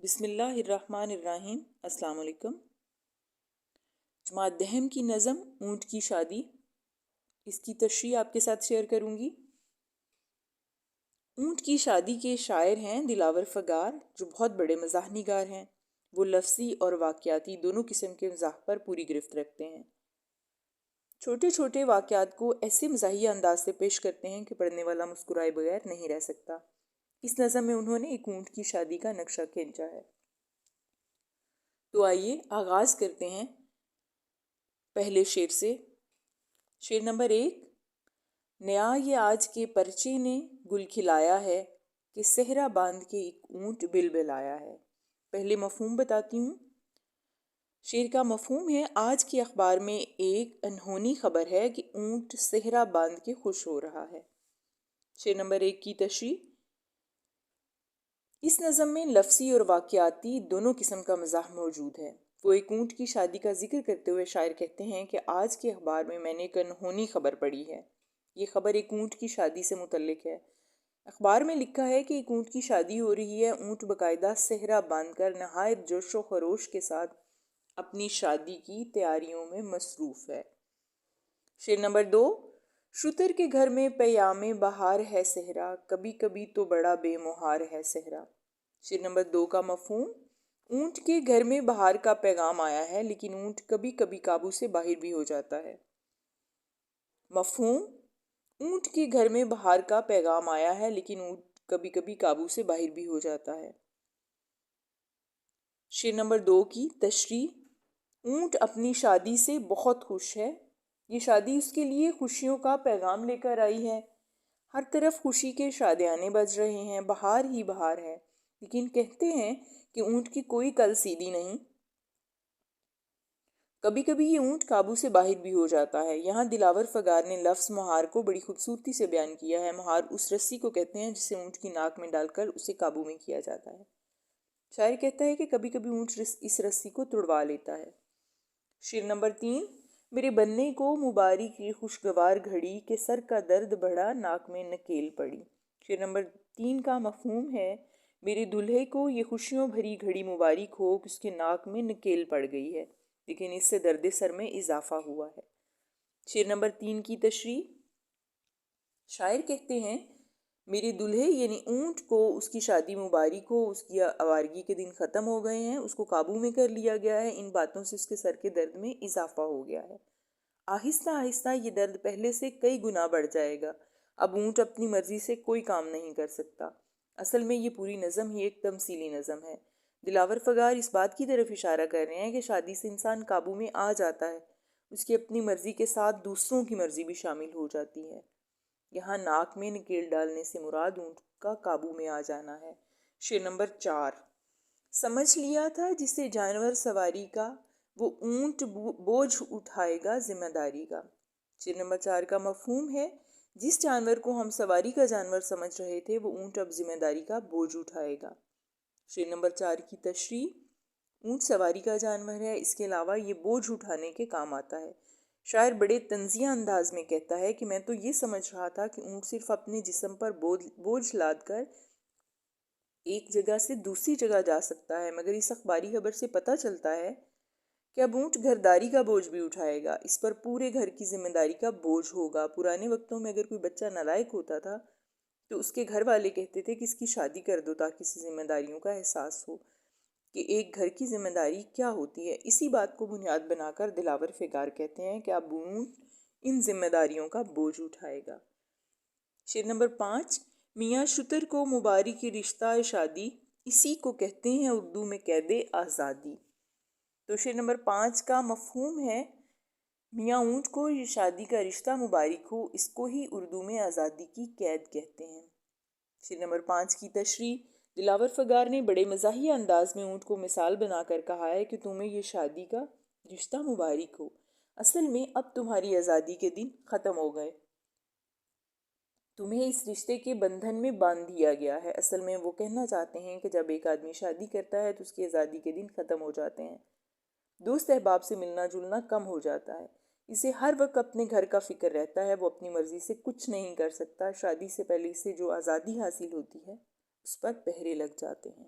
بسم اللہ الرحمن الرحیم۔ السلام علیکم۔ جماعت دہم کی نظم اونٹ کی شادی، اس کی تشریح آپ کے ساتھ شیئر کروں گی۔ اونٹ کی شادی کے شاعر ہیں دلاور فگار، جو بہت بڑے مزاح نگار ہیں۔ وہ لفظی اور واقعاتی دونوں قسم کے مزاح پر پوری گرفت رکھتے ہیں۔ چھوٹے چھوٹے واقعات کو ایسے مزاحیہ انداز سے پیش کرتے ہیں کہ پڑھنے والا مسکرائے بغیر نہیں رہ سکتا۔ اس نظم میں انہوں نے ایک اونٹ کی شادی کا نقشہ کھینچا ہے۔ تو آئیے آغاز کرتے ہیں پہلے شعر سے۔ شعر نمبر 1۔ نیا یہ آج کے پرچے نے گل کھلایا ہے کہ صحرا باندھ کے ایک اونٹ بلبلایا ہے۔ پہلے مفہوم بتاتی ہوں۔ شعر کا مفہوم ہے، آج کے اخبار میں ایک انہونی خبر ہے کہ اونٹ صحرا باندھ کے خوش ہو رہا ہے۔ شعر نمبر 1 کی تشریح۔ اس نظم میں لفظی اور واقعاتی دونوں قسم کا مزاح موجود ہے۔ وہ ایک اونٹ کی شادی کا ذکر کرتے ہوئے شاعر کہتے ہیں کہ آج کے اخبار میں نے ایک انہونی خبر پڑھی ہے۔ یہ خبر ایک اونٹ کی شادی سے متعلق ہے۔ اخبار میں لکھا ہے کہ ایک اونٹ کی شادی ہو رہی ہے۔ اونٹ باقاعدہ صحرا باندھ کر نہایت جوش و خروش کے ساتھ اپنی شادی کی تیاریوں میں مصروف ہے۔ شعر نمبر 2۔ شتر کے گھر میں پیام بہار ہے صحرا، کبھی کبھی تو بڑا بے مہار ہے صحرا۔ شعر نمبر 2 کا مفہوم۔ اونٹ کے گھر میں بہار کا پیغام آیا ہے، لیکن اونٹ کبھی کبھی قابو سے باہر بھی ہو جاتا ہے۔ مفہوم۔ اونٹ کے گھر میں بہار کا پیغام آیا ہے، لیکن اونٹ کبھی کبھی قابو سے باہر بھی ہو جاتا ہے۔ شعر نمبر 2 کی تشریح۔ اونٹ اپنی شادی سے بہت خوش ہے۔ یہ شادی اس کے لیے خوشیوں کا پیغام لے کر آئی ہے۔ ہر طرف خوشی کے شادیانے بج رہے ہیں، بہار ہی بہار ہے، لیکن کہتے ہیں کہ اونٹ کی کوئی کل سیدھی نہیں۔ کبھی کبھی یہ اونٹ قابو سے باہر بھی ہو جاتا ہے۔ یہاں دلاور فگار نے لفظ مہار کو بڑی خوبصورتی سے بیان کیا ہے۔ مہار اس رسی کو کہتے ہیں جسے اونٹ کی ناک میں ڈال کر اسے قابو میں کیا جاتا ہے۔ شاعر کہتا ہے کہ کبھی کبھی اونٹ اس رسی کو تڑوا لیتا ہے۔ شعر نمبر 3۔ میرے بننے کو مبارک یہ خوشگوار گھڑی کہ سر کا درد بڑھا ناک میں نکیل پڑی۔ شعر نمبر 3 کا مفہوم ہے، میرے دلہے کو یہ خوشیوں بھری گھڑی مبارک ہو کہ اس کے ناک میں نکیل پڑ گئی ہے، لیکن اس سے درد سر میں اضافہ ہوا ہے۔ شعر نمبر 3 کی تشریح۔ شاعر کہتے ہیں، میرے دلہے یعنی اونٹ کو اس کی شادی مبارک ہو، اس کی آوارگی کے دن ختم ہو گئے ہیں، اس کو قابو میں کر لیا گیا ہے، ان باتوں سے اس کے سر کے درد میں اضافہ ہو گیا ہے۔ آہستہ آہستہ یہ درد پہلے سے کئی گنا بڑھ جائے گا۔ اب اونٹ اپنی مرضی سے کوئی کام نہیں کر سکتا۔ اصل میں یہ پوری نظم ہی ایک تمثیلی نظم ہے۔ دلاور فگار اس بات کی طرف اشارہ کر رہے ہیں کہ شادی سے انسان قابو میں آ جاتا ہے، اس کی اپنی مرضی کے ساتھ دوسروں کی مرضی بھی شامل ہو جاتی ہے۔ یہاں ناک میں نکیل ڈالنے سے مراد اونٹ کا قابو میں آ جانا ہے۔ شعر نمبر 4۔ سمجھ لیا تھا جسے جانور سواری کا، وہ اونٹ بوجھ اٹھائے گا ذمہ داری کا۔ شعر نمبر 4 کا مفہوم ہے، جس جانور کو ہم سواری کا جانور سمجھ رہے تھے، وہ اونٹ اب ذمہ داری کا بوجھ اٹھائے گا۔ شعر نمبر 4 کی تشریح۔ اونٹ سواری کا جانور ہے، اس کے علاوہ یہ بوجھ اٹھانے کے کام آتا ہے۔ شاعر بڑے طنزیہ انداز میں کہتا ہے کہ میں تو یہ سمجھ رہا تھا کہ اونٹ صرف اپنے جسم پر بوجھ لاد کر ایک جگہ سے دوسری جگہ جا سکتا ہے، مگر اس اخباری خبر سے پتہ چلتا ہے کہ اب اونٹ گھرداری کا بوجھ بھی اٹھائے گا، اس پر پورے گھر کی ذمہ داری کا بوجھ ہوگا۔ پرانے وقتوں میں اگر کوئی بچہ نالائق ہوتا تھا تو اس کے گھر والے کہتے تھے کہ اس کی شادی کر دو تاکہ اسے ذمہ داریوں کا احساس ہو کہ ایک گھر کی ذمہ داری کیا ہوتی ہے۔ اسی بات کو بنیاد بنا کر دلاور فگار کہتے ہیں کہ اب اونٹ ان ذمہ داریوں کا بوجھ اٹھائے گا۔ شعر نمبر 5۔ میاں شتر کو مبارک یہ رشتہ شادی، اسی کو کہتے ہیں اردو میں قید آزادی۔ تو شعر نمبر 5 کا مفہوم ہے، میاں اونٹ کو یہ شادی کا رشتہ مبارک ہو، اس کو ہی اردو میں آزادی کی قید کہتے ہیں۔ شعر نمبر 5 کی تشریح۔ دلاور فگار نے بڑے مزاحیہ انداز میں اونٹ کو مثال بنا کر کہا ہے کہ تمہیں یہ شادی کا رشتہ مبارک ہو، اصل میں اب تمہاری آزادی کے دن ختم ہو گئے، تمہیں اس رشتے کے بندھن میں باندھ دیا گیا ہے۔ اصل میں وہ کہنا چاہتے ہیں کہ جب ایک آدمی شادی کرتا ہے تو اس کی آزادی کے دن ختم ہو جاتے ہیں، دوست احباب سے ملنا جلنا کم ہو جاتا ہے، اسے ہر وقت اپنے گھر کا فکر رہتا ہے، وہ اپنی مرضی سے کچھ نہیں کر سکتا۔ شادی سے پہلے اسے جو آزادی حاصل ہوتی ہے اس پر پہرے لگ جاتے ہیں۔